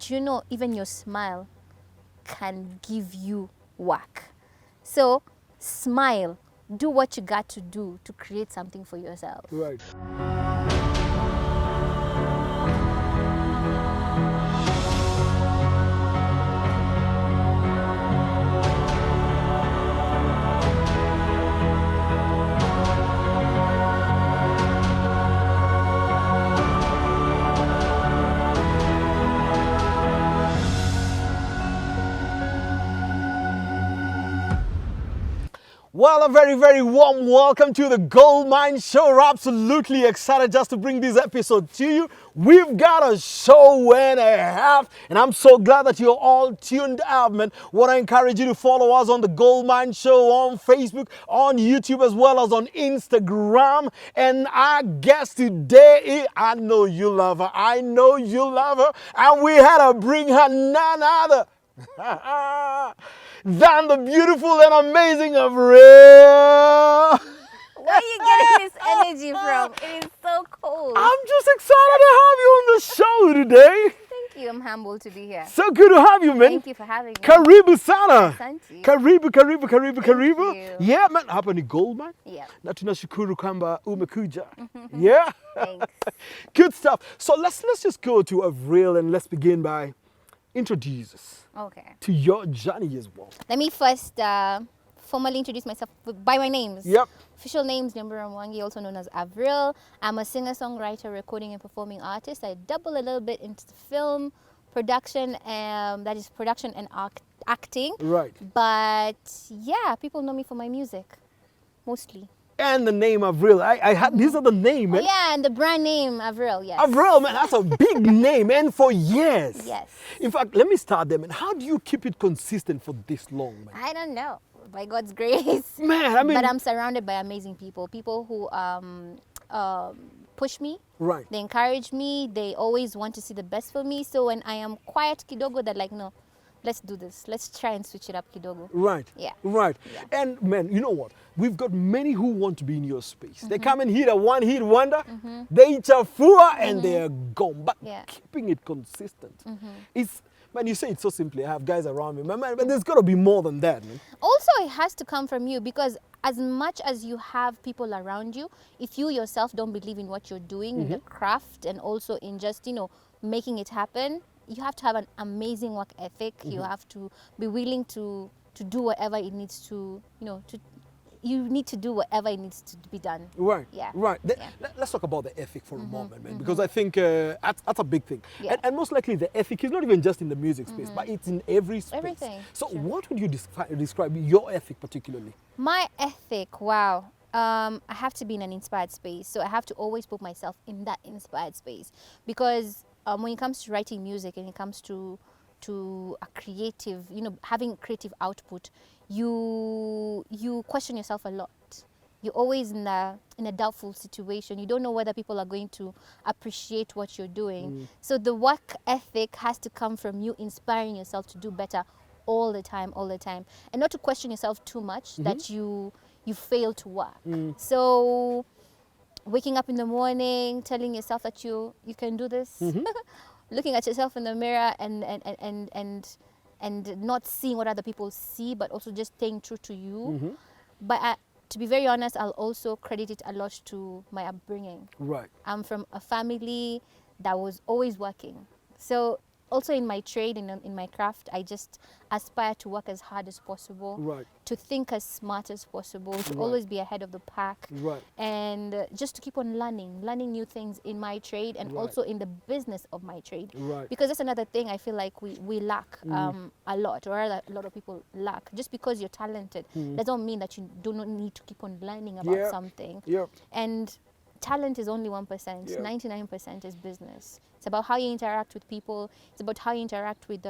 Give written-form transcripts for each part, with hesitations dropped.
do you know even your smile can give you work? So smile, do what you got to do to create something for yourself. Right. Well, a very, very warm welcome to the Goldmine Show. We're absolutely excited just to bring this episode to you. We've got a show and a half, and I'm so glad that you're all tuned out, man. What I encourage you to follow us on the Goldmine Show on Facebook, on YouTube, as well as on Instagram. And our guest today, I know you love her. I know you love her. And we had to bring her none other than the beautiful and amazing Avril. Where are you getting this energy from? It is so cool. I'm just excited to have you on the show today. Thank you. I'm humbled to be here. So good to have you, man. Thank you for having me. Karibu sana. Asante. Karibu. you. Yeah, man. Hapa ni Goldmine. Yeah. Na tunashukuru kwamba umekuja. Yeah. Thanks. Good stuff. So let's just go to Avril and let's begin by introduce us Okay. to your journey as well. Let me first formally introduce myself by my names. Yep. Official names, Nyambura Mwangi, also known as Avril. I'm a singer-songwriter, recording and performing artist. I dabble a little bit into film production, that is production and acting. Right. But yeah, people know me for my music, mostly. And the name Avril. I had these are the name, man. Oh, yeah, and the brand name Avril, yes. Avril, man, that's a big name, and for years. Yes. In fact, let me start there, man. How do you keep it consistent for this long, man? I don't know, by God's grace. Man, I mean, But I'm surrounded by amazing people who push me. right. They encourage me. They always want to see the best for me. So when I am quiet kidogo, they're like, no, let's do this. Let's try and switch it up kidogo. Right. Yeah. Right. Yeah. And man, you know what? We've got many who want to be in your space. They come and hit a one-hit wonder. They chafua and they're gone. But Yeah. keeping it consistent is, man, you say it so simply. I have guys around me, man, but there's got to be more than that, man. Also, it has to come from you, because as much as you have people around you, if you yourself don't believe in what you're doing, in the craft, and also in just, making it happen, you have to have an amazing work ethic. You have to be willing to do whatever it needs to, you need to do whatever it needs to be done. Right. Yeah. Right. Yeah. Let's talk about the ethic for a moment, man, because I think that's a big thing. Yeah. And most likely the ethic is not even just in the music space, but it's in every space. Everything, So sure. what would you describe your ethic particularly? My ethic, wow. I have to be in an inspired space. So I have to always put myself in that inspired space. Because when it comes to writing music and it comes to a creative, having creative output, you question yourself a lot. You're always in a doubtful situation. You don't know whether people are going to appreciate what you're doing. So the work ethic has to come from you inspiring yourself to do better all the time, and not to question yourself too much that you fail to work. So waking up in the morning, telling yourself that you can do this, looking at yourself in the mirror and not seeing what other people see, but also just staying true to you. But to be very honest, I'll also credit it a lot to my upbringing. Right. I'm from a family that was always working. So also in my trade, in my craft, I just aspire to work as hard as possible, Right. to think as smart as possible, to Right. always be ahead of the pack, Right. and just to keep on learning new things in my trade, and Right. also in the business of my trade. Right. Because that's another thing I feel like we lack a lot, or rather a lot of people lack. Just because you're talented doesn't mean that you do not need to keep on learning about Yeah. something. Yep. And talent is only 1%. Yeah. 99% is business. It's about how you interact with people. It's about how you interact with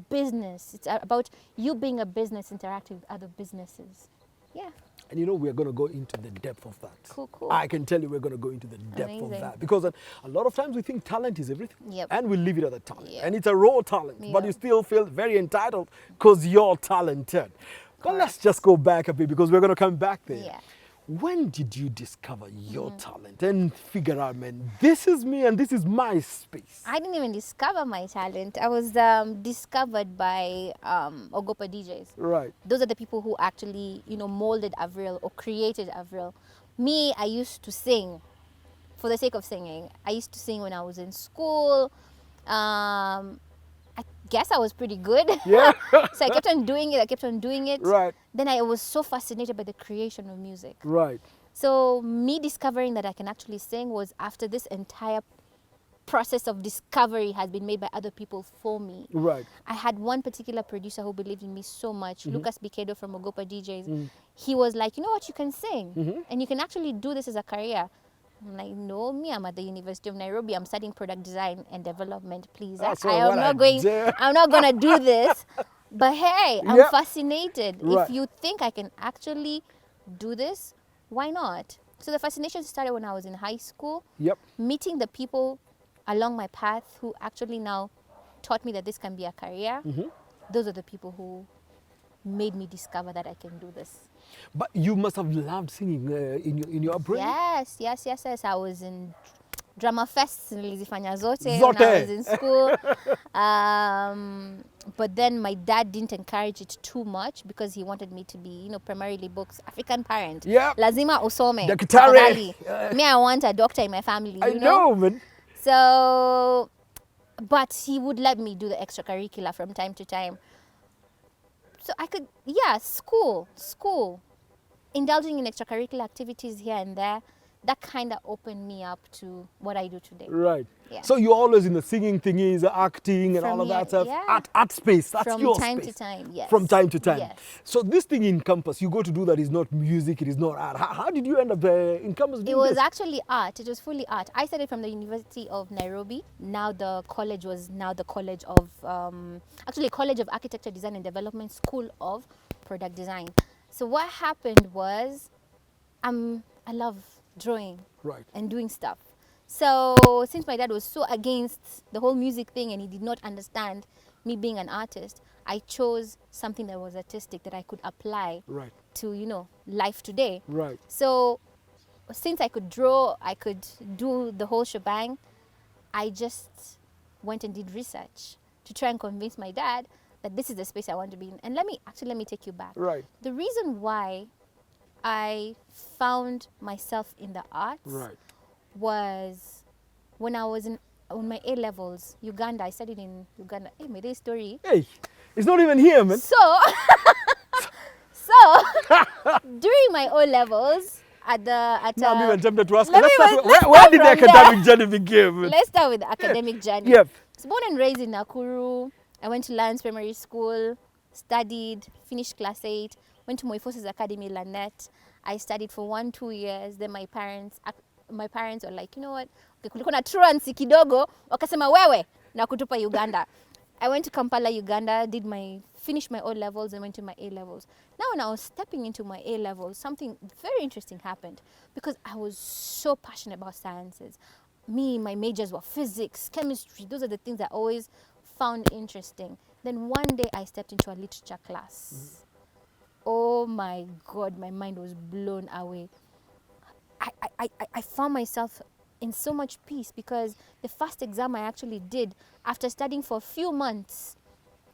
business. It's about you being a business interacting with other businesses. Yeah. And we're going to go into the depth of that. Cool. I can tell you we're going to go into the depth of Amazing. that. Because a lot of times we think talent is everything. Yep. And we leave it at the talent. Yep. And it's a raw talent. But Yep. you still feel very entitled because you're talented. But let's just go back a bit because we're going to come back there. Yeah. When did you discover your talent and figure out, man, this is me and this is my space? I didn't even discover my talent. I was discovered by Ogopa DJs. Right. Those are the people who actually, molded Avril or created Avril. Me, I used to sing for the sake of singing. I used to sing when I was in school. I guess I was pretty good. Yeah. So I kept on doing it. Right. Then I was so fascinated by the creation of music. Right. So me discovering that I can actually sing was after this entire process of discovery has been made by other people for me. Right. I had one particular producer who believed in me so much, Lucas Biquedo from Ogopa DJs. He was like, you know what, you can sing and you can actually do this as a career. I'm like, no, me, I'm at the University of Nairobi. I'm studying product design and development, please. That's I'm what I not going, dare. I'm not going to do this. But hey, I'm Yep. fascinated. Right. If you think I can actually do this, why not? So the fascination started when I was in high school, Yep. meeting the people along my path who actually now taught me that this can be a career. Those are the people who made me discover that I can do this. But you must have loved singing in your upbringing. Yes. I was in drama fests nilizifanya zote when Zote. I was in school. But then my dad didn't encourage it too much because he wanted me to be, primarily books. African parent. Yep. Lazima usome. Daktari. Tafadhali. Me, I want a doctor in my family. I you know? know, man. So, but he would let me do the extracurricular from time to time. So I could, school, indulging in extracurricular activities here and there, that kind of opened me up to what I do today. Right. Yeah. So you're always in the singing thingies, acting and From all of that here, stuff. yeah. Art space. That's From your time space. to time, yes. From time to time. Yes. So this thing in campus, you go to do that is not music, it is not art. How did you end up in campus doing It was this? actually art. It was fully art. I studied from the University of Nairobi. Now the college was the College of, actually College of Architecture, Design and Development, School of Product Design. So what happened was, I love drawing Right. and doing stuff. So since my dad was so against the whole music thing and he did not understand me being an artist, I chose something that was artistic that I could apply Right. to, life today. Right. So since I could draw, I could do the whole shebang, I just went and did research to try and convince my dad that this is the space I want to be in. And let me take you back. Right. The reason why I found myself in the arts Right. was when I was on my A levels, Uganda. I studied in Uganda. Hey, my day story. Hey, it's not even here, man. So, during my O levels, Now I'm even tempted to ask. let me Let's start even- with- let's where start did the from academic journey begin? Man? let's start with the academic journey. Yep. I was born and raised in Nakuru. I went to Lions Primary School, studied, finished class 8, went to Moi Forces Academy, Lanet. I studied for 1-2 years. Then my parents were like, you know what? Okay, kulikuwa na truancy kidogo, wakasema wewe na kutupa Uganda. I went to Kampala, Uganda, finished my O levels and went to my A levels. Now when I was stepping into my A levels, something very interesting happened because I was so passionate about sciences. My majors were physics, chemistry. Those are the things I always found interesting. Then one day I stepped into a literature class. Oh my God, my mind was blown away. I found myself in so much peace because the first exam I actually did after studying for a few months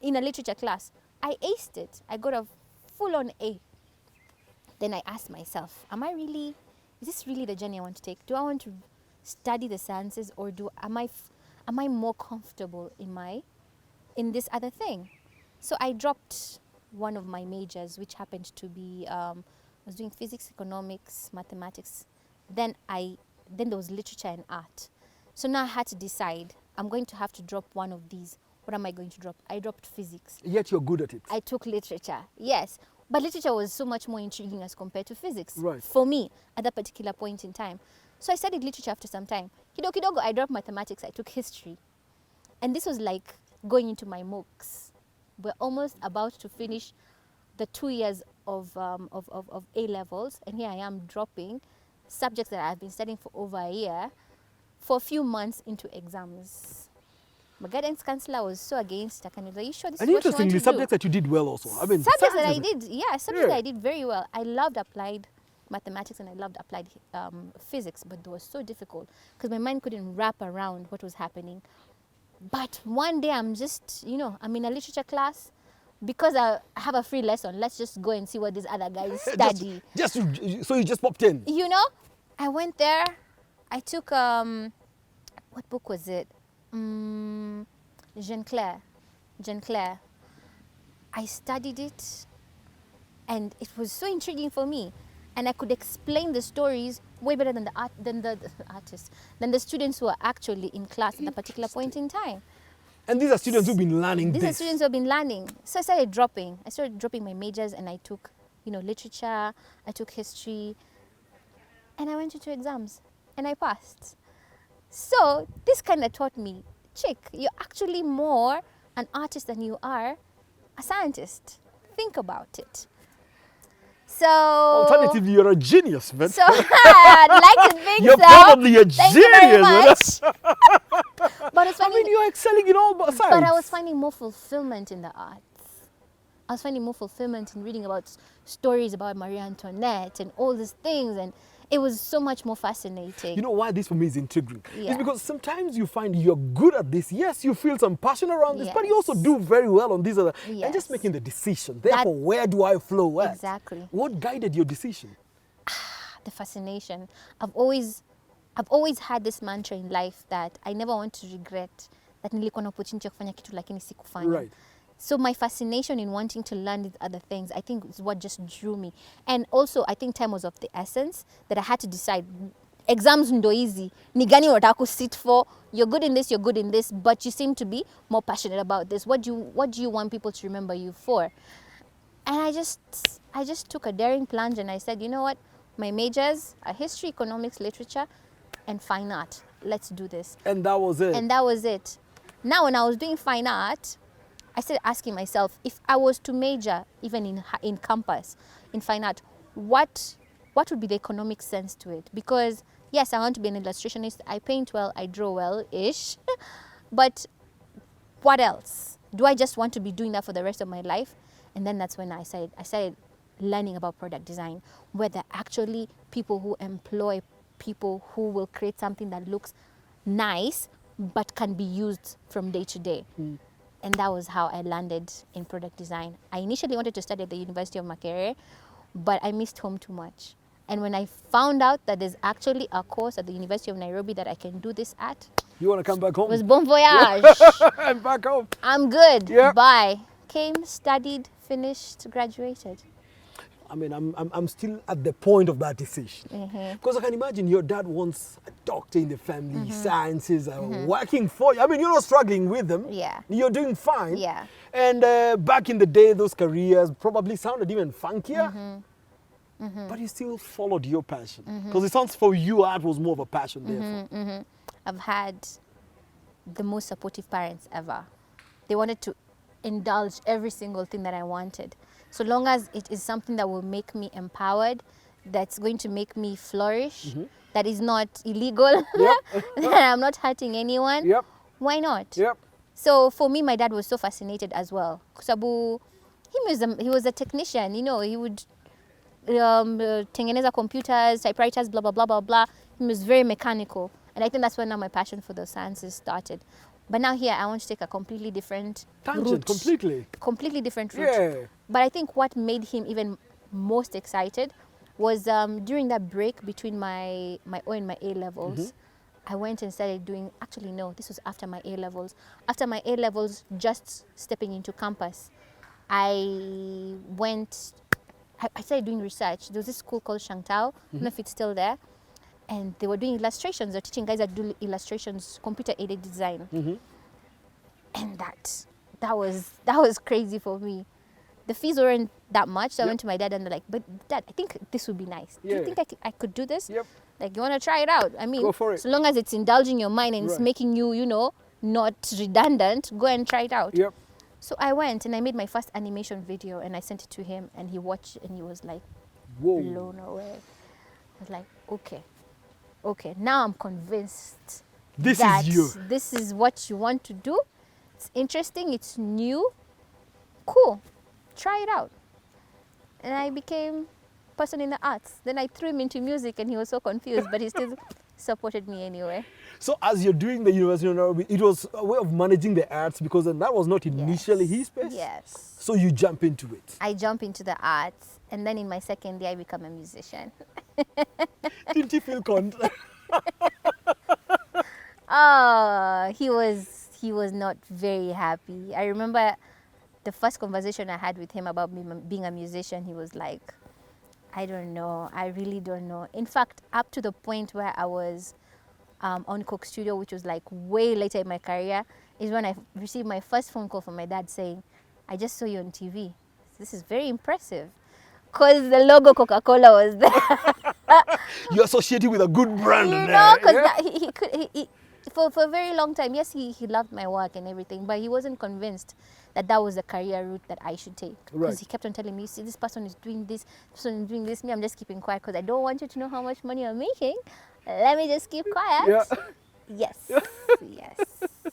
in a literature class, I aced it. I got a full-on A. Then I asked myself, is this really the journey I want to take? Do I want to study the sciences or am I more comfortable in this other thing? So I dropped one of my majors, which happened to be, I was doing physics, economics, mathematics. Then there was literature and art. So now I had to decide, I'm going to have to drop one of these. What am I going to drop? I dropped physics. Yet you're good at it. I took literature, yes. But literature was so much more intriguing as compared to physics Right. for me at that particular point in time. So I studied literature after some time. Kidogo, I dropped mathematics. I took history. And this was like going into my MOOCs. We're almost about to finish the 2 years of A levels. And here I am dropping subjects that I've been studying for over a year for a few months into exams. My guidance counselor was so against it. And he was like, you sure this And is what you want interestingly, to subjects do? that you did well also. I mean, Subjects that I sciences- did, subjects that I did very well. I loved applied mathematics and I loved applied physics, but it was so difficult because my mind couldn't wrap around what was happening. But one day I'm just, I'm in a literature class because I have a free lesson. Let's just go and see what these other guys study. So you just popped in. I went there. I took, what book was it? Jean Claire. I studied it and it was so intriguing for me. And I could explain the stories way better than the artists, than the students who are actually in class at a particular point in time. And these are students who've been learning These are students who have been learning. So I started dropping my majors and I took, literature, I took history, and I went to 2 exams and I passed. So this kind of taught me, chick, you're actually more an artist than you are a scientist. Think about it. So alternatively, you're a genius, man. So I'd like to think you're so. probably a Thank genius. you very much. But it's funny. you're excelling in all sides. But I was finding more fulfillment in the arts. I was finding more fulfillment in reading about stories about Marie Antoinette and all these things, and it was so much more fascinating. You know why this for me is intriguing? Yeah. It's because sometimes you find you're good at this. Yes, you feel some passion around this, but you Yes. also do very well on these other. Yes. And just making the decision. Therefore, where do I flow at? Exactly. What guided your decision? The fascination. I've always had this mantra in life that I never want to regret that nilikuwa na opportunity ya kufanya kitu lakini sikufanya. Right. So my fascination in wanting to learn these other things, I think, is what just drew me. And also, I think time was of the essence, that I had to decide. Exams ndo easy. Ni gani unataka ku sit for? You're good in this, but you seem to be more passionate about this. What do you want people to remember you for? And I just took a daring plunge and I said, you know what? My majors are history, economics, literature, and fine art. Let's do this. And that was it. Now, when I was doing fine art, I started asking myself, if I was to major even in campus, in fine art, what would be the economic sense to it? Because yes, I want to be an illustrationist. I paint well, I draw well-ish. But what else? Do I just want to be doing that for the rest of my life? And then that's when I started learning about product design, where there are actually people who employ people who will create something that looks nice but can be used from day to day. And that was how I landed in product design. I initially wanted to study at the University of Makerere, but I missed home too much. And when I found out that there's actually a course at the University of Nairobi that I can do this at, You want to come back home? it was bon voyage. I'm back home. I'm good. Yeah. Bye. Came, studied, finished, graduated. I mean, I'm still at the point of that decision. Because I can imagine your dad wants a doctor in the family, sciences are working for you. I mean, you're not struggling with them. Yeah. You're doing fine. Yeah. And back in the day, those careers probably sounded even funkier. But you still followed your passion. Because it sounds for you, art was more of a passion, therefore. I've had the most supportive parents ever. They wanted to indulge every single thing that I wanted. So long as it is something that will make me empowered, that's going to make me flourish, that is not illegal, that I'm not hurting anyone, Yep. why not? Yep. So for me, my dad was so fascinated as well. Kusabu, he was a technician, he would tengeneza computers, typewriters, blah, blah, blah, blah, blah. He was very mechanical. And I think that's when now my passion for the sciences started. But now here, I want to take a completely different Tangent, route. Completely different route. Yeah. But I think what made him even most excited was during that break between my O and my A levels, I went and started doing, actually no, this was after my A levels. After my A levels, just stepping into campus, I started doing research. There was this school called Shangtao, I don't know if it's still there. And they were doing illustrations. They're teaching guys that do illustrations, computer-aided design. And that was crazy for me. The fees weren't that much, so I went to my dad and they're like, but Dad, I think this would be nice. Do you think I could do this? Yep. Like, you want to try it out? I mean, Go for it. so long as it's indulging your mind and it's making you, not redundant, go and try it out. Yep. So I went and I made my first animation video and I sent it to him and he watched it and he was like, Whoa. blown away. I was like, okay, now I'm convinced This that is you. this is what you want to do. It's interesting, it's new, cool, try it out. And I became person in the arts. Then I threw him into music and he was so confused, but he still supported me anyway. So as you're doing the University of Nairobi, it was a way of managing the arts because then that was not initially his space. Yes. So you jump into it. I jump into the arts, and then in my second year, I become a musician. Didn't you feel Oh, he was not very happy. I remember the first conversation I had with him about me being a musician. He was like, I don't know. I really don't know. In fact, up to the point where I was on Coke Studio, which was like way later in my career, is when I received my first phone call from my dad saying, I just saw you on TV. This is very impressive. Because the logo Coca-Cola was there. You're associated with a good brand You there. know, because Yeah? he for a very long time, yes, he loved my work and everything, but he wasn't convinced that that was the career route that I should take. Because Right. he kept on telling me, see, this person is doing this person is doing this. Me, I'm just keeping quiet because I don't want you to know how much money I'm making. Let me just keep quiet. Yeah. Yes, yes,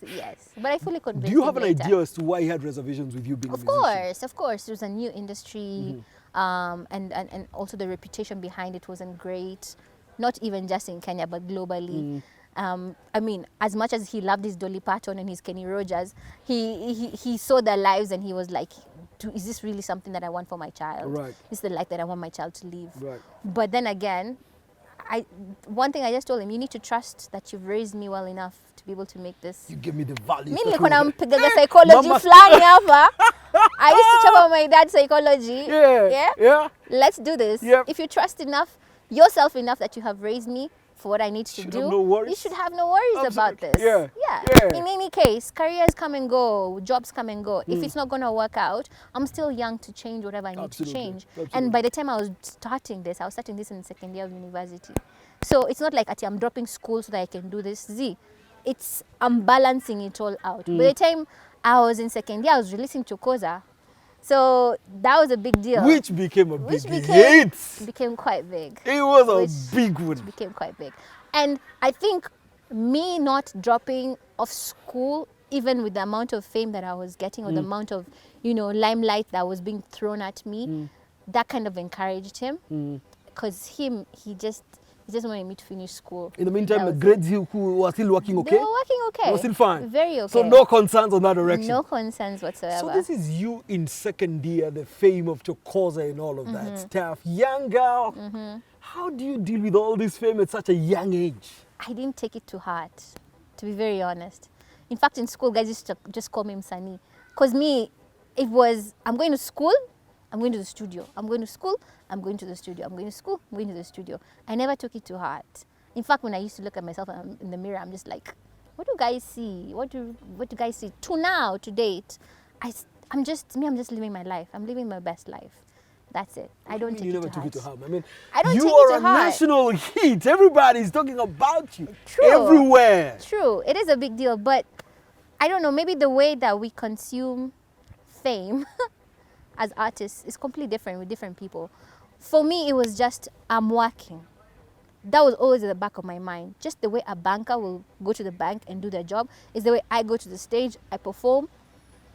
yes. But I fully convinced Do you him have an later. idea as to why he had reservations with you being a Of musician? course. It was a new industry, and also the reputation behind it wasn't great, not even just in Kenya, but globally. I mean, as much as he loved his Dolly Parton and his Kenny Rogers, he saw their lives and he was like, is this really something that I want for my child? Right. This is the life that I want my child to live. Right. But then again, one thing I just told him, you need to trust that you've raised me well enough to be able to make this. You give me the values. Mimi that nilikuwa will- nampigaga psychology Mama- fulani hapa. I used to chapa my dad's psychology. Yeah. Let's do this. Yep. If you trust yourself enough that you have raised me for what I need to Should do, have no worries. you should have no worries about Absolutely. this. Yeah. In any case, careers come and go, jobs come and go. If it's not going to work out, I'm still young to change whatever I need Absolutely. to change. Absolutely. And by the time I was starting this in the second year of university. So it's not like I'm dropping school so that I can do this. I'm balancing it all out. By the time I was in second year, I was releasing Chokoza. So that was a big deal. Which became a Which big hit. became quite big. It was a Which big one. became quite big. And I think me not dropping off school, even with the amount of fame that I was getting or the amount of, limelight that was being thrown at me, that kind of encouraged him. Because he just wanted me to finish school. In the meantime, That the was grades who were still working okay? They were working okay. They were still fine? Very okay. So no concerns on that direction? No concerns whatsoever. So this is you in second year, the fame of Chokoza and all of that stuff. Young girl. How do you deal with all this fame at such a young age? I didn't take it to heart, to be very honest. In fact, in school, guys used to just call me Msani. Because me, it was, I'm going to school, I'm going to the studio. I'm going to school, I'm going to the studio. I'm going to school, I'm going to the studio. I never took it to heart. In fact, when I used to look at myself in the mirror, I'm just like, what do guys see? What do guys see? To date, I'm just living my life. I'm living my best life. That's it. I don't take You it never to took heart. it to heart. I mean, I don't you take it are to a heart. national hit. Everybody's talking about you. True. Everywhere. True, it is a big deal, but I don't know, maybe the way that we consume fame as artists is completely different with different people. For me, it was just, I'm working. That was always at the back of my mind. Just the way a banker will go to the bank and do their job is the way I go to the stage, I perform,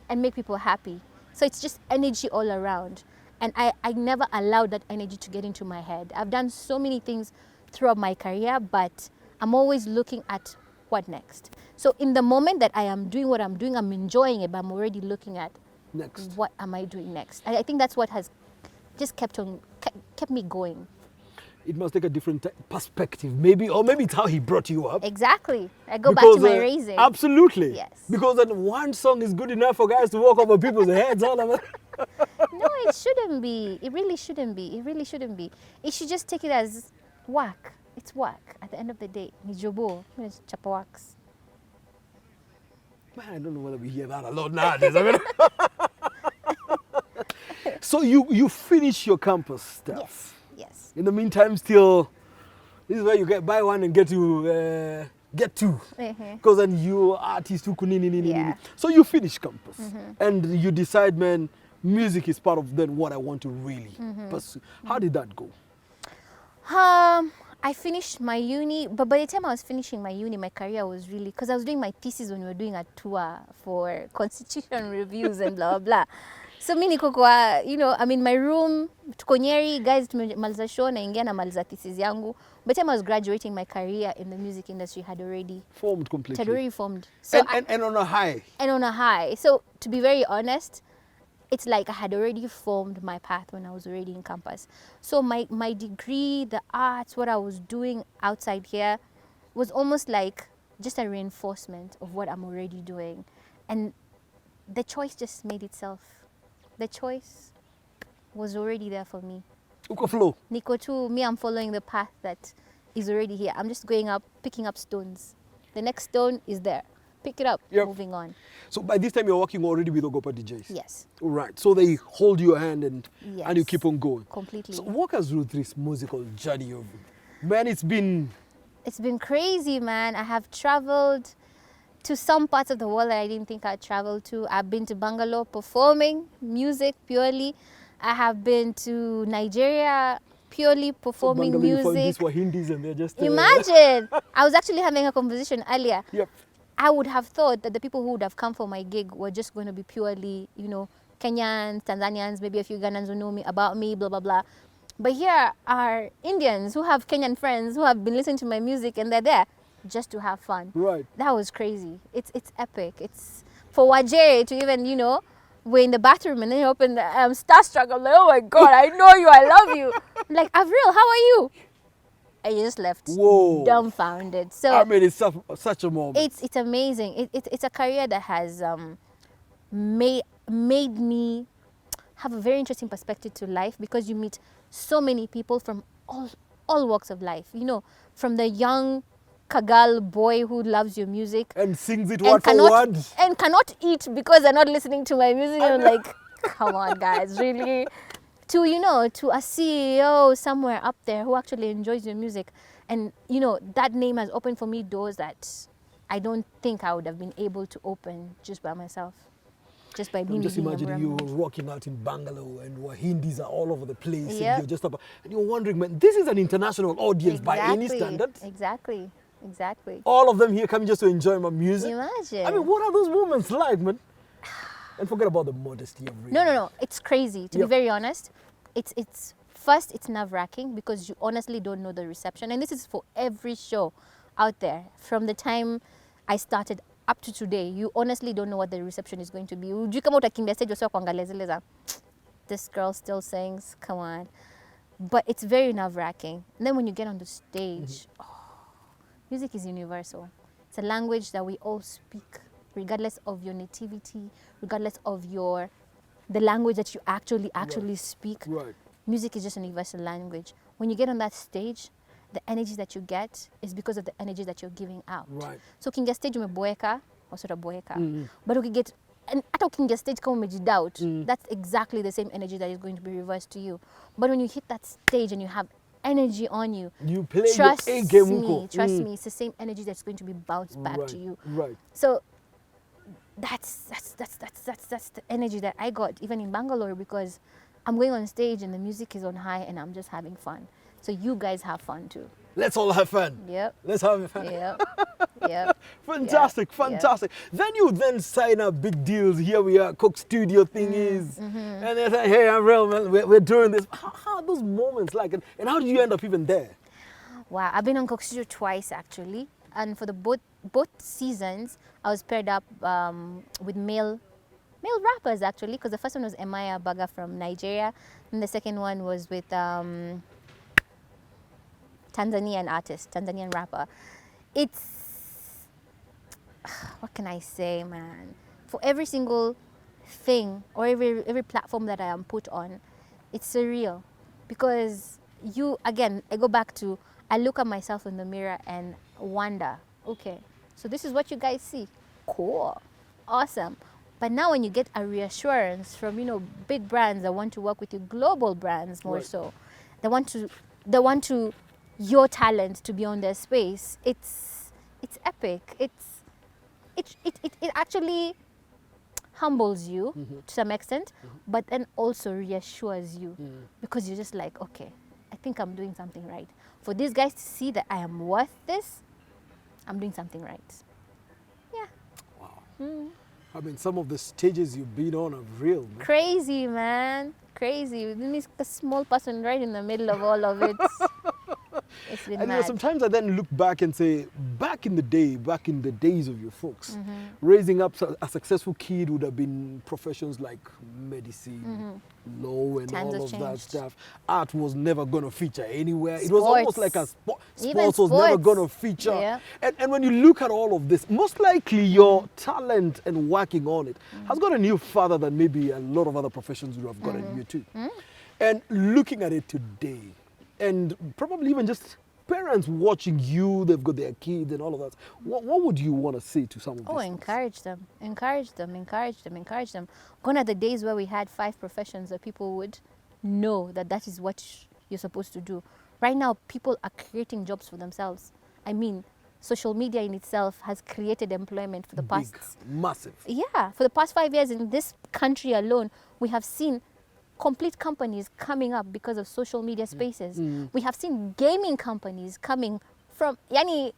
and make people happy. So it's just energy all around. And I never allowed that energy to get into my head. I've done so many things throughout my career, but I'm always looking at what next. So in the moment that I am doing what I'm doing, I'm enjoying it, but I'm already looking at Next. what am I doing next. I think that's what has just kept me going. It must take a different perspective, maybe, or maybe it's how he brought you up. Exactly. I go back to my raising. Absolutely. Yes. Because then one song is good enough for guys to walk over people's heads. All of it. No, it shouldn't be. It really shouldn't be. It really shouldn't be. It should just take it as work. It's work. At the end of the day, ni jobo, it's chapa works. Man, I don't know whether we hear that a lot nowadays. I mean, so you finish your campus stuff. Yes. In the meantime, still, this is where you buy one and get two. Because then you artist who Yeah. So you finish campus and you decide, man, music is part of then what I want to really pursue. How did that go? I finished my uni, but by the time I was finishing my uni, my career was really, because I was doing my thesis when we were doing a tour for constitution reviews and blah, blah, blah. So mi niko kwa, I'm in my room, tuko Nyeri, guys, tumemaliza show, naingia na maliza thesis yangu. By the time I was graduating, my career in the music industry had already Formed completely. Had already formed. So And on a high. and on a high. So to be very honest, it's like I had already formed my path when I was already in campus. So my degree, the arts, what I was doing outside here was almost like just a reinforcement of what I'm already doing. And the choice just made itself. The choice was already there for me. Uko flow. Niko tu, me, I'm following the path that is already here. I'm just going up, picking up stones. The next stone is there. Pick it up, Yep. moving on. So by this time you're working already with Ogopa DJs. Yes. All right. So they hold your hand and Yes. you keep on going. Completely. So walk us through this musical journey of man. It's been crazy, man. I have traveled to some parts of the world that I didn't think I'd travel to. I've been to Bangalore performing music purely. I have been to Nigeria purely performing Bangalore, you find music. these Wahindis and they're just Imagine. I was actually having a conversation earlier. Yep. I would have thought that the people who would have come for my gig were just going to be purely, Kenyans, Tanzanians, maybe a few Ghanaians who know me about me, blah, blah, blah. But here are Indians who have Kenyan friends who have been listening to my music and they're there just to have fun. Right. That was crazy. It's epic. It's for Wajay to even, we're in the bathroom and then you open the starstruck. I'm like, oh my God, I know you, I love you. I'm like, Avril, how are you? And you just left dumbfounded. So I mean, it's such a moment. it's amazing. It's a career that has made me have a very interesting perspective to life because you meet so many people from all walks of life. From the young Kagal boy who loves your music and sings it and word for word. And cannot eat because they're not listening to my music. I'm like, come on, guys, really? To a CEO somewhere up there who actually enjoys your music. And, that name has opened for me doors that I don't think I would have been able to open just by myself. Just by being just imagining you around. walking out in Bangalore and Wahindis are all over the place Yep. and you're just up and you're wondering, man, this is an international audience by any standard. Exactly. All of them here coming just to enjoy my music. Imagine. I mean, what are those moments like, man? And forget about the modesty of real. No. It's crazy. To Yep. be very honest, it's first it's nerve-wracking because you honestly don't know the reception, and this is for every show out there. From the time I started up to today, you honestly don't know what the reception is going to be. You come out akimbia stage yourself kuangalia zile za, this girl still sings, come on. But it's very nerve-wracking. And then when you get on the stage, music is universal. It's a language that we all speak, regardless of your nativity, regardless of the language that you actually speak. Right. Music is just a universal language. When you get on that stage, the energy that you get is because of the energy that you're giving out. Right. So ukiingia stage umeboeka, wasura boeka. But ukiget and hata ukiingia stage kama umejidoubt, that's exactly the same energy that is going to be reversed to you. But when you hit that stage and you have energy on you, you play trust your A game. me, it's the same energy that's going to be bounced back to you. Right. So that's the energy that I got even in Bangalore, because I'm going on stage and the music is on high and I'm just having fun. So you guys have fun too. Let's all have fun. Yep. Let's have fun. Yep. Fantastic. Then you sign up big deals. Here we are, Cook Studio thingies. And they say, hey, Avril, man, we're doing this. How are those moments like? And how did you end up even there? Wow, I've been on Cook Studio twice actually. And for the both seasons, I was paired up with male rappers actually, because the first one was Emaya Baga from Nigeria, and the second one was with Tanzanian rapper. It's, what can I say, man? For every single thing or every platform that I am put on, it's surreal, because I go back to, I look at myself in the mirror and wonder, okay, so this is what you guys see. Cool. Awesome. But now when you get a reassurance from, big brands that want to work with you, global brands more so, they want your talent to be on their space. It's epic. It actually humbles you to some extent, but then also reassures you, because you're just like, okay, I think I'm doing something right. For these guys to see that I am worth this, I'm doing something right. Yeah. Wow. I mean, some of the stages you've been on are real, man. Crazy, man. Crazy. Me, a small person right in the middle of all of it. It's been And mad. sometimes I then look back and say, back in the days of your folks, raising up a successful kid would have been professions like medicine, law, and Times all have of that changed. stuff. Art was never going to feature anywhere. It was almost like a Even sports was never sports. going to feature. Yeah. And when you look at all of this, most likely your talent and working on it has got a new father than maybe a lot of other professions would have gotten you too. And looking at it today, and probably even just parents watching you, they've got their kids and all of that. What would you want to say to some of Oh, these? encourage them. Encourage them. Encourage them. Encourage them. Gone are the days where we had 5 professions that people would know that that is what you're supposed to do. Right now, people are creating jobs for themselves. I mean, social media in itself has created employment for the past... Big, massive. Yeah, for the past 5 years in this country alone, we have seen complete companies coming up because of social media spaces. We have seen gaming companies coming from, yani,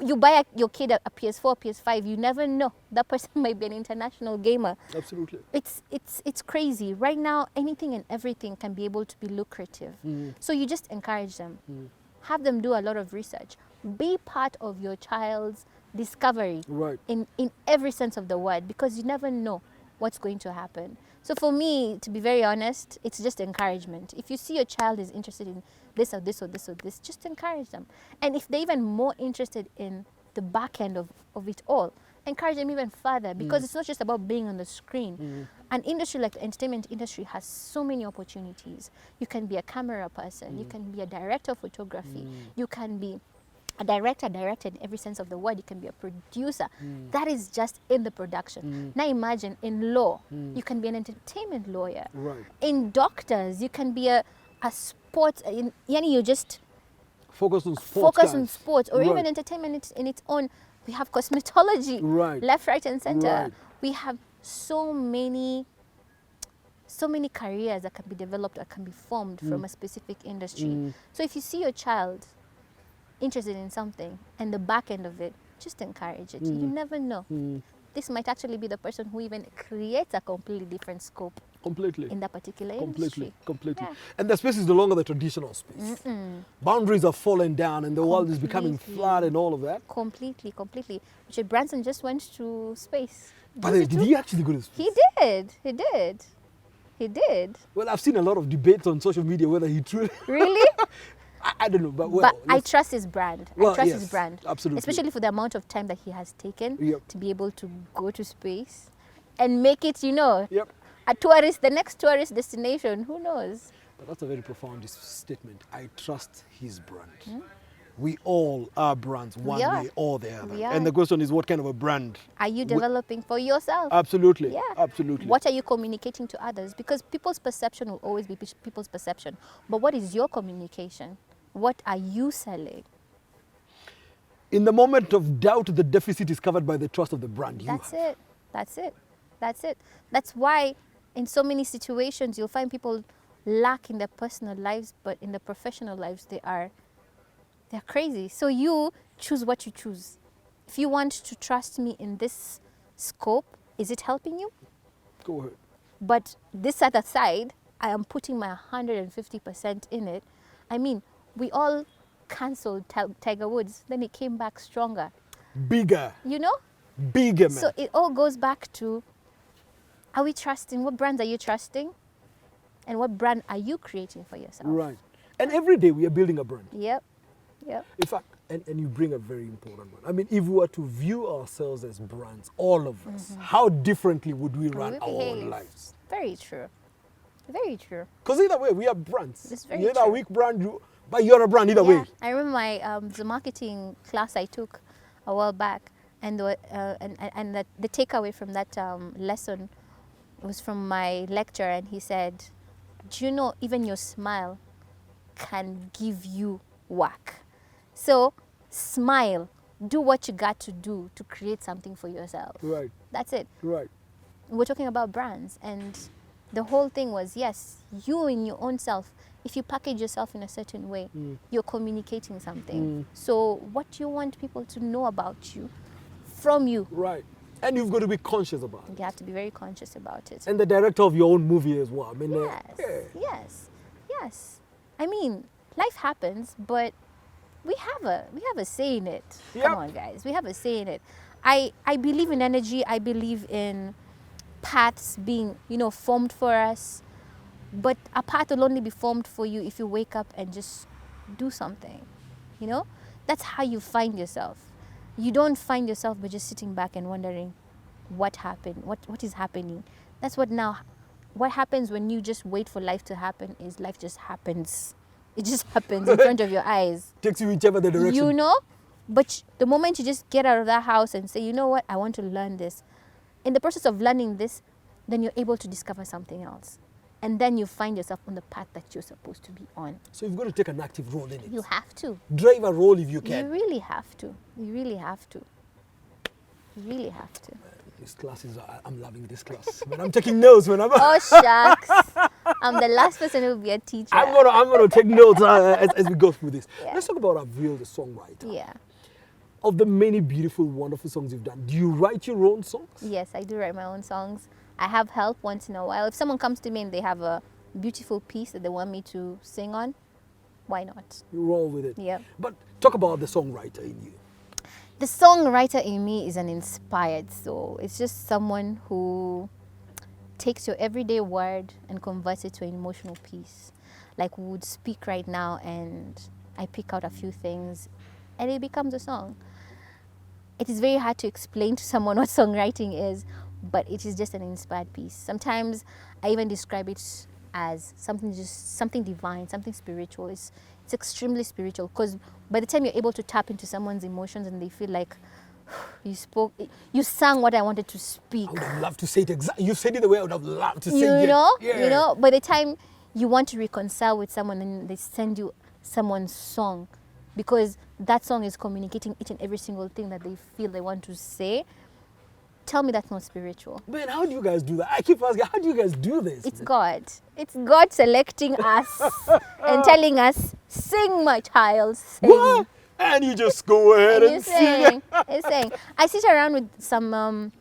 you buy your kid a PS4, PS5, you never know. That person might be an international gamer. Absolutely. It's crazy. Right now, anything and everything can be able to be lucrative. So you just encourage them. Have them do a lot of research. Be part of your child's discovery Right. in every sense of the word, because you never know what's going to happen. So for me, to be very honest, it's just encouragement. If you see your child is interested in this or this or this or this, just encourage them. And if they're even more interested in the back end of it all, encourage them even further, because it's not just about being on the screen. An industry like the entertainment industry has so many opportunities. You can be a camera person, you can be a director of photography, you can be a director in every sense of the word. You can be a producer. That is just in the production. Now imagine in law, you can be an entertainment lawyer. Right. In doctors, you can be a sports, yani you just Focus on sports. focus on guys. sports, or Right. even entertainment in its own. We have cosmetology, Right. left, right, and center. Right. We have so many careers that can be developed or can be formed from a specific industry. So if you see your child interested in something and the back end of it, just encourage it. You never know. This might actually be the person who even creates a completely different scope Completely. in that particular industry. Completely. Yeah. And the space is no longer the traditional space. Boundaries are falling down and the world is becoming Completely. flat and all of that. Completely. Richard Branson just went to space. But did he actually go to space? He did. Well, I've seen a lot of debates on social media whether he truly... Really? I don't know, but well, But I let's- trust his brand. Well, I trust yes, his brand. absolutely. Especially for the amount of time that he has taken Yep. to be able to go to space and make it, Yep. the next tourist destination. Who knows? But that's a very profound statement. I trust his brand. We all are brands, one are. way or the other. We are. And the question is, what kind of a brand? Are you developing for yourself? Absolutely. Yeah. Absolutely. What are you communicating to others? Because people's perception will always be people's perception. But what is your communication? What are you selling? In the moment of doubt, the deficit is covered by the trust of the brand. That's it. That's why in so many situations you'll find people lack in their personal lives, but in their professional lives they're crazy. So you choose what you choose. If you want to trust me in this scope, is it helping you? Go ahead. But this other side, I am putting my 150% in it. I mean, we all cancelled Tiger Woods, then he came back stronger. Bigger. You know? Bigger, man. So it all goes back to, are we trusting? What brands are you trusting? And what brand are you creating for yourself? Right. And every day we are building a brand. Yep. In fact, and you bring a very important one. I mean, if we were to view ourselves as brands, all of us, how differently would we run We our behave. lives? Very true. Very true. Because either way, we are brands. That's very You're a true. weak brand, but you're a brand either way. I remember my the marketing class I took a while back, and the takeaway from that lesson was from my lecturer, and he said, "Do you know even your smile can give you work? So smile, do what you got to do to create something for yourself." Right, That's it. right. We're talking about brands, and the whole thing was, yes, you in your own self, if you package yourself in a certain way, you're communicating something. So what do you want people to know about you, from you? Right. And you've got to be conscious about it. You have to be very conscious about it. And the director of your own movie as well. I mean, Yes. I mean, life happens, but we have a say in it. Yep. Come on, guys. We have a say in it. I believe in energy. I believe in paths being, formed for us. But a path will only be formed for you if you wake up and just do something. That's how you find yourself. You don't find yourself by just sitting back and wondering what happened, what is happening. That's what happens when you just wait for life to happen is life just happens. It just happens in front of your eyes. Takes you whichever the direction. But the moment you just get out of that house and say, you know what, I want to learn this. In the process of learning this, then you're able to discover something else. And then you find yourself on the path that you're supposed to be on. So you've got to take an active role in it. You have to. Drive a role if you can. You really have to. You really have to. You really have to. This class I'm loving this class. But I'm taking notes when I'm... Oh, shucks. I'm the last person who will be a teacher. I'm gonna take notes as we go through this. Yeah. Let's talk about Avril, the songwriter. Yeah. Of the many beautiful, wonderful songs you've done, do you write your own songs? Yes, I do write my own songs. I have help once in a while. If someone comes to me and they have a beautiful piece that they want me to sing on, why not? You roll with it. Yeah. But talk about the songwriter in you. The songwriter in me is an inspired soul. It's just someone who takes your everyday word and converts it to an emotional piece. Like we would speak right now and I pick out a few things and it becomes a song. It is very hard to explain to someone what songwriting is, but it is just an inspired piece. Sometimes I even describe it as something divine, something spiritual. It's extremely spiritual because by the time you're able to tap into someone's emotions and they feel like you sang what I wanted to speak. I would have loved to say it exactly. You said it the way I would have loved to say it. By the time you want to reconcile with someone and they send you someone's song because that song is communicating each and every single thing that they feel they want to say. Tell me that's not spiritual. Man, how do you guys do that? I keep asking, how do you guys do this? It's God. It's God selecting us and telling us, sing, my child, sing. What? And you just go ahead and sing. It's saying. I sit around with some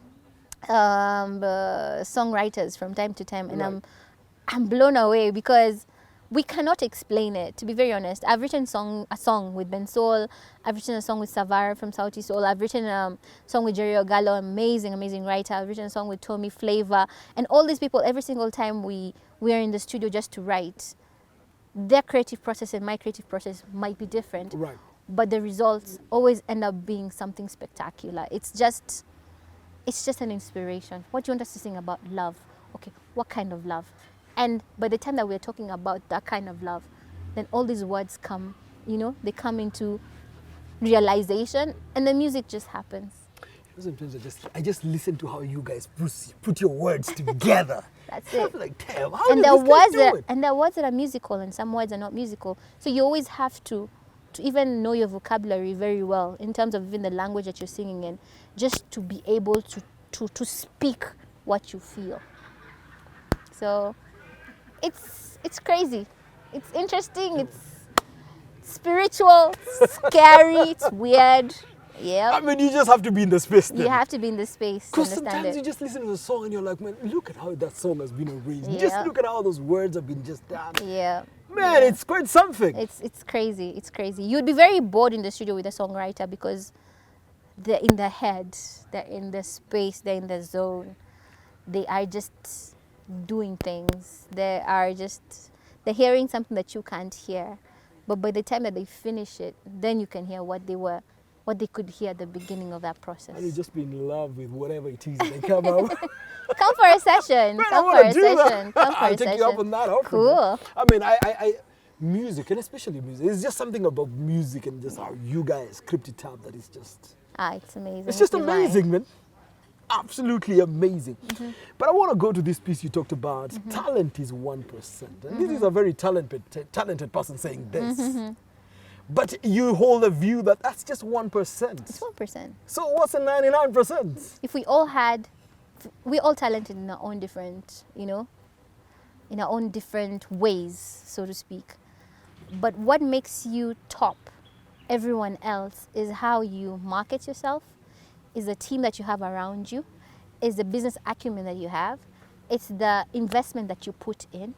songwriters from time to time, and I'm blown away because we cannot explain it, to be very honest. I've written a song with Ben Soul. I've written a song with Savara from Sauti Soul. I've written a song with Jerry Ogallo, amazing writer. I've written a song with Tommy Flavor. And all these people, every single time we are in the studio just to write, their creative process and my creative process might be different. Right. But the results always end up being something spectacular. It's just an inspiration. What do you want us to sing about? Love. Okay, what kind of love? And by the time that we're talking about that kind of love, then all these words come, they come into realization and the music just happens. Sometimes I just listen to how you guys put your words together. That's it. I'm like, damn, how do this guys do it? And there are words that are musical and some words are not musical. So you always have to even know your vocabulary very well in terms of even the language that you're singing in, just to be able to speak what you feel. So it's crazy. It's interesting. It's spiritual, scary, it's weird. Yeah. I mean, you just have to be in the space then. You have to be in the space to Because understand sometimes it. you just listen to the song and you're like, man, look at how that song has been arranged. Yeah. Just look at how those words have been just done. Yeah. Man, it's quite something. It's crazy. It's crazy. You'd be very bored in the studio with a songwriter because they're in their head, they're in the space, they're in the zone. They are just doing things. They're hearing something that you can't hear. But by the time that they finish it, then you can hear what they could hear at the beginning of that process. And you just be in love with whatever it is they come out. Come for a session. Man, Come for a session. Come for I'll a take session. you up on that offer. Cool. I mean, I music, and especially music, it's just something about music and just how you guys script it up that is just... It's amazing. It's just Divine. amazing, man. Absolutely amazing. Mm-hmm. But I want to go to this piece you talked about. Mm-hmm. Talent is 1%. And this is a very talented person saying this. Mm-hmm. But you hold a view that that's just 1%. It's 1%. So what's the 99%? If we're all talented in our own different, in our own different ways, so to speak. But what makes you top everyone else is how you market yourself, is the team that you have around you, is the business acumen that you have, it's the investment that you put in,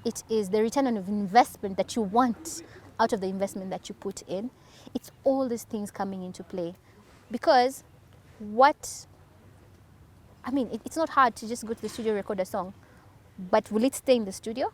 it is the return on investment that you want out of the investment that you put in. It's all these things coming into play. Because it's not hard to just go to the studio, record a song, but will it stay in the studio?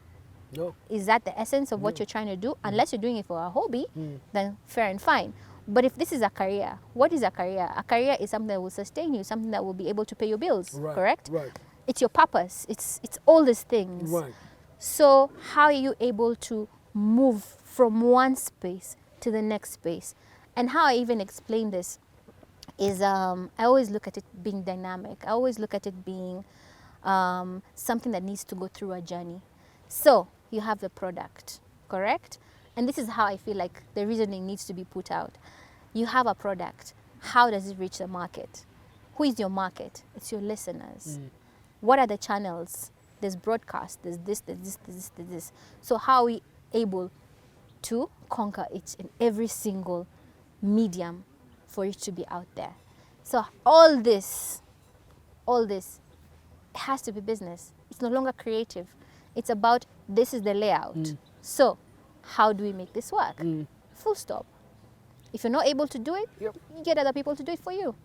No. Is that the essence of what you're trying to do? Unless you're doing it for a hobby, then fair and fine. But if this is a career, what is a career? A career is something that will sustain you, something that will be able to pay your bills, Right, correct? right. It's your purpose. It's all these things. Right. So how are you able to move from one space to the next space? And how I even explain this is I always look at it being dynamic. I always look at it being something that needs to go through a journey. So you have the product, correct? And this is how I feel like the reasoning needs to be put out. You have a product. How does it reach the market? Who is your market? It's your listeners. What are the channels? There's broadcast, there's this. So how are we able to conquer each and every single medium for it to be out there? So all this has to be business. It's no longer creative. It's about, this is the layout. So how do we make this work? Full stop. If you're not able to do it, you get other people to do it for you.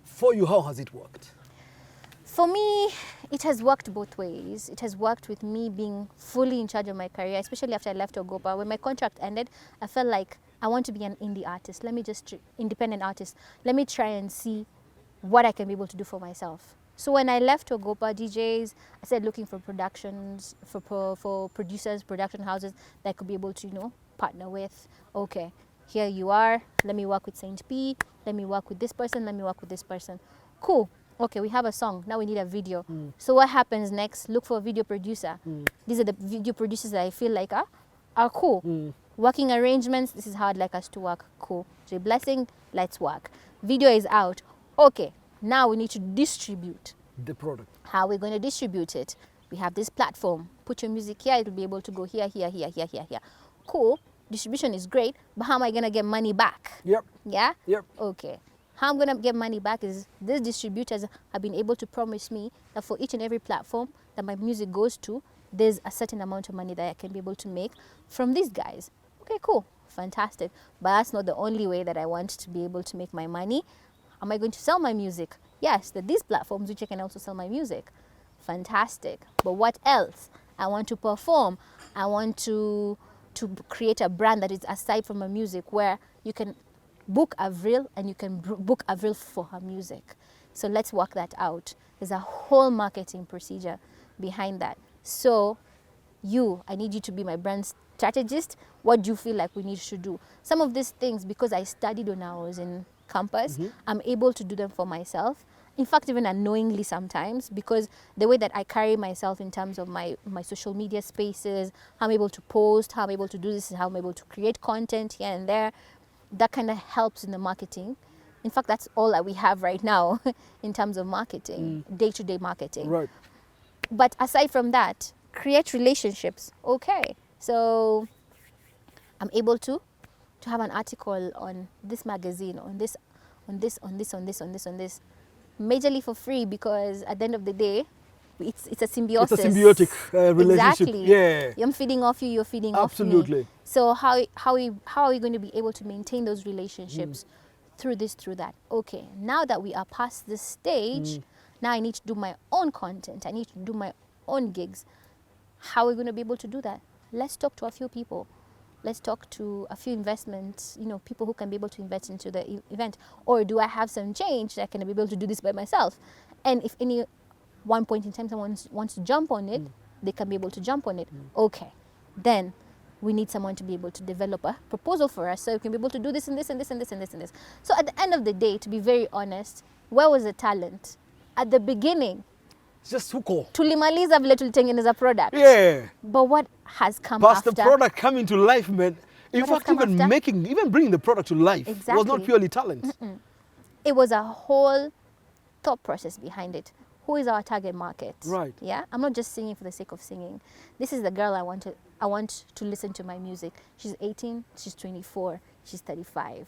For you, how has it worked? For me, it has worked both ways. It has worked with me being fully in charge of my career, especially after I left Ogopa. When my contract ended, I felt like I want to be an indie artist. Independent artist. Let me try and see what I can be able to do for myself. So when I left Ogopa DJs, I started looking for productions, for producers, production houses that I could be able to, partner with. Okay, here you are. Let me work with Saint P. Let me work with this person. Let me work with this person. Cool. Okay, we have a song. Now we need a video. So what happens next? Look for a video producer. These are the video producers that I feel like are cool. Working arrangements, this is how I'd like us to work. Cool. J Blessing, let's work. Video is out. Okay, now we need to distribute the product. How are we going to distribute it? We have this platform. Put your music here, it'll be able to go here, here, here, here, here, here. Cool. Distribution is great, but how am I going to get money back? Yep. Yeah? Yep. Okay. How I'm going to get money back is these distributors have been able to promise me that for each and every platform that my music goes to, there's a certain amount of money that I can be able to make from these guys. Okay, cool. Fantastic. But that's not the only way that I want to be able to make my money. Am I going to sell my music? Yes, there are these platforms which I can also sell my music. Fantastic. But what else? I want to perform. I want to create a brand that is aside from my music, where you can book Avril and you can book Avril for her music. So let's work that out. There's a whole marketing procedure behind that. So I need you to be my brand strategist. What do you feel like we need to do? Some of these things, because I studied when I was in campus, I'm able to do them for myself. In fact, even unknowingly sometimes, because the way that I carry myself in terms of my social media spaces, how I'm able to post, how I'm able to do this, how I'm able to create content here and there, that kind of helps in the marketing. In fact, that's all that we have right now in terms of marketing, day-to-day marketing. Right. But aside from that, create relationships. Okay, so I'm able to have an article on this magazine, on this, majorly for free, because at the end of the day, it's a symbiosis. It's a symbiotic relationship. Exactly. Yeah. I'm feeding off you, you're feeding Absolutely. off me. So how are we going to be able to maintain those relationships through that? Okay, now that we are past this stage, now I need to do my own content. I need to do my own gigs. How are we going to be able to do that? Let's talk to a few people. Let's talk to a few investments, people who can be able to invest into the event. Or do I have some change that I can be able to do this by myself? And if any one point in time someone wants to jump on it, they can be able to jump on it. Okay, then we need someone to be able to develop a proposal for us so we can be able to do this and this and this and this and this and this. So at the end of the day, to be very honest, where was the talent? At the beginning, just huko. Tulimaliza vile tulitengeneza product. Yeah. But what has come Past after? the product coming to life, man. In What has fact, come after? even bringing the product to life was not Exactly. purely talent. It was a whole thought process behind it. Who is our target market? Right. Yeah. I'm not just singing for the sake of singing. This is the girl I want to listen to my music. She's 18, she's 24, she's 35.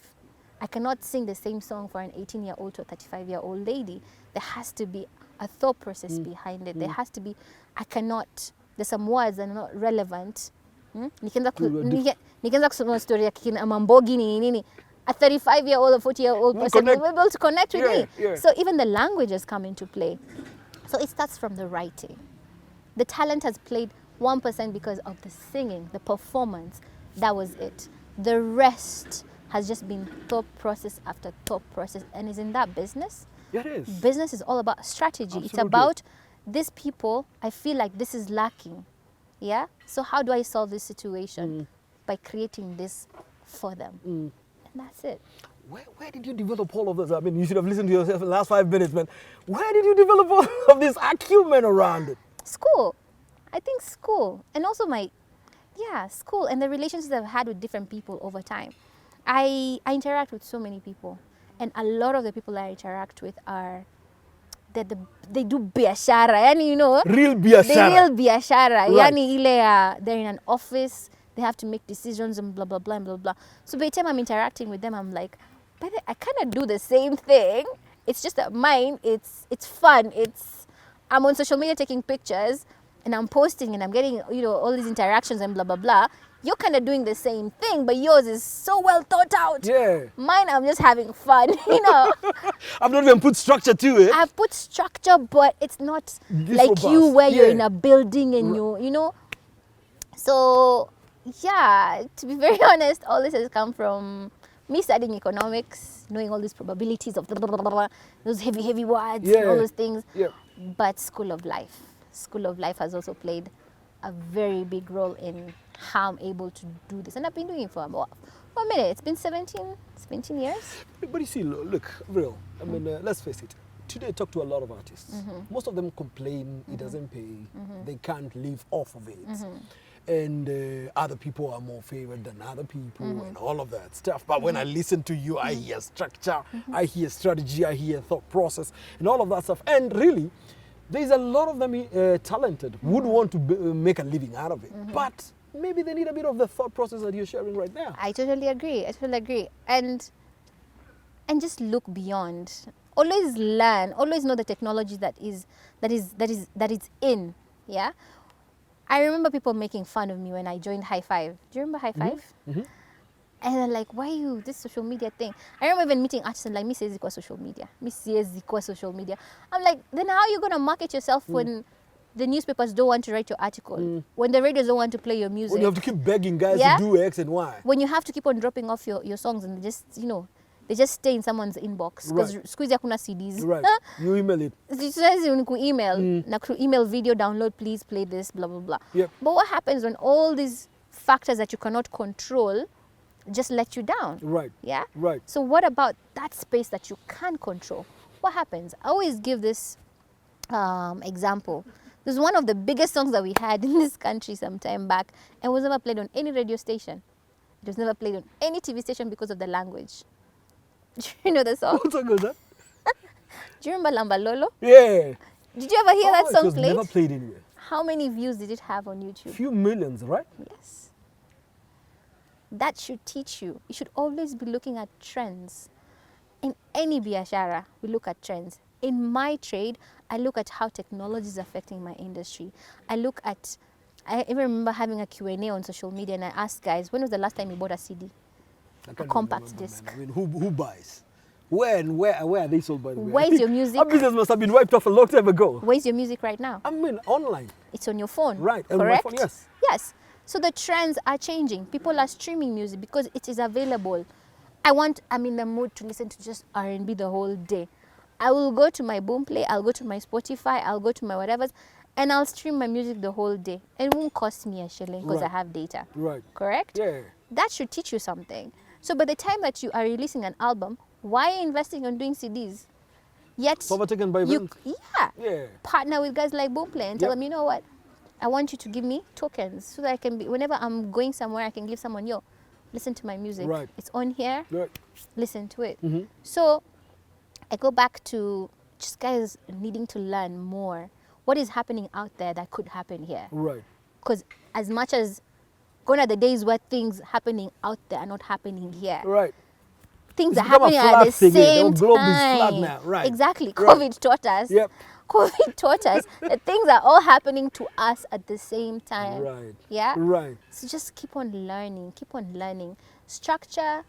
I cannot sing the same song for an 18-year-old to a 35-year-old lady. There has to be a thought process behind it. There has to be, there's some words that are not relevant. Nikianza kusoma story ya kina Mambogi nini, a 35-year-old or 40-year-old person will be able to connect with me. Yeah. So even the languages come into play. So it starts from the writing. The talent has played 1% because of the singing, the performance. That was it. The rest has just been thought process after thought process, and is in that business. Yeah, it is. Business is all about strategy. Absolutely. It's about these people, I feel like this is lacking. Yeah? So how do I solve this situation? By creating this for them. And that's it. Where did you develop all of this? I mean, you should have listened to yourself in the last 5 minutes, man. Where did you develop all of this acumen around it? School. I think school. And also school and the relationships I've had with different people over time. I interact with so many people, and a lot of the people I interact with are they do biashara, yani, you know, Real biashara. the real biashara, Right. yani ile they're in an office, they have to make decisions and blah blah blah and blah blah. So by the time I'm interacting with them, I'm like, but I kind of do the same thing. It's just that mine, it's fun. I'm on social media taking pictures and I'm posting and I'm getting, you know, all these interactions and blah blah blah. You're kind of doing the same thing, but yours is so well thought out. Yeah. Mine, I'm just having fun, you know. I've not even put structure to it. I've put structure, but it's not This like robust. you where you're Yeah. in a building and you know. So, yeah, to be very honest, all this has come from me studying economics, knowing all these probabilities of those heavy words, and all those things. Yeah. But School of Life has also played a very big role in how I'm able to do this. And I've been doing it for a minute. It's been 17 years. But you see, look, Avril, I mean, let's face it. Today, I talk to a lot of artists. Most of them complain it doesn't pay. They can't live off of it. And other people are more favored than other people and all of that stuff. But when I listen to you, I hear structure, I hear strategy, I hear thought process, and all of that stuff. And really, there's a lot of them talented, would want to make a living out of it. But maybe they need a bit of the thought process that you're sharing right now. I totally agree. And just look beyond. Always learn. Always know the technology that is in. Yeah. I remember people making fun of me when I joined High Five. Do you remember High Five? And they're like, why you this social media thing? I remember even meeting artists and like, me says equal social media. Me says equal social media. I'm like, then how are you gonna market yourself when the newspapers don't want to write your article? When the radios don't want to play your music? When you have to keep begging guys Yeah? to do X and Y. When you have to keep on dropping off your songs and they just stay in someone's inbox because Right. squeeze hakuna CDs. Right. You email it. It says you can email, email video download, please play this, blah blah blah. Yep. But what happens when all these factors that you cannot control just let you down? Right. Yeah. Right. So what about that space that you can control? What happens? I always give this example. This is one of the biggest songs that we had in this country some time back, and was never played on any radio station. It was never played on any TV station because of the language. Do you know the song? What song was that? Do you remember Lamba Lolo? Yeah. Did you ever hear that It song was played? never played anywhere. How many views did it have on YouTube? Few millions, right? Yes. That should teach you. You should always be looking at trends. In any biashara, we look at trends. In my trade, I look at how technology is affecting my industry. I even remember having a Q&A on social media, and I asked guys, when was the last time you bought a CD? I can't compact remember, disc. man. I mean, who buys? Where are they sold, by the way? Where's I think your music? Our business must have been wiped off a long time ago. Where's your music right now? I mean, online. It's on your phone. Right, on my Correct? phone, yes. Yes. So the trends are changing. People are streaming music because it is available. I'm in the mood to listen to just R&B the whole day. I will go to my Boomplay, I'll go to my Spotify, I'll go to my whatevers, and I'll stream my music the whole day. It won't cost me a shilling because I Right. have data. Right. Correct? Yeah. That should teach you something. So by the time that you are releasing an album, why are you investing on doing CDs? Yet Overtaken by events. Yeah. partner with guys like Boomplay and tell Yep. them, you know what, I want you to give me tokens so that I can be, whenever I'm going somewhere, I can give someone, yo, listen to my music. Right. It's on here, Right. listen to it. So I go back to just guys needing to learn more. What is happening out there that could happen here? Right. Because as much as gone are the days where things happening out there are not happening here. Right. things It's are become a happening at flat the thing. The same globe is flat time. now. Right. Exactly. Right. COVID taught us. Yep. COVID taught us that things are all happening to us at the same time. Right. Yeah. Right. So just keep on learning. Keep on learning. Structure,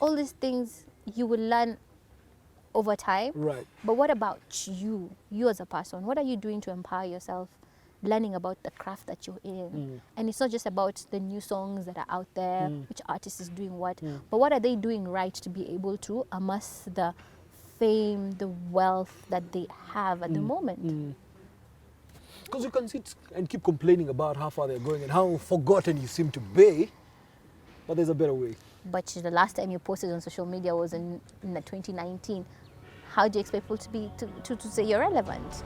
all these things you will learn over time. Right. But what about you? You as a person, what are you doing to empower yourself? Learning about the craft that you're in. And it's not just about the new songs that are out there, which artist is doing what, but what are they doing right to be able to amass the fame, the wealth that they have at the moment. Because you can sit and keep complaining about how far they're going and how forgotten you seem to be, but there's a better way. But the last time you posted on social media was in 2019. How do you expect people to be to say you're relevant?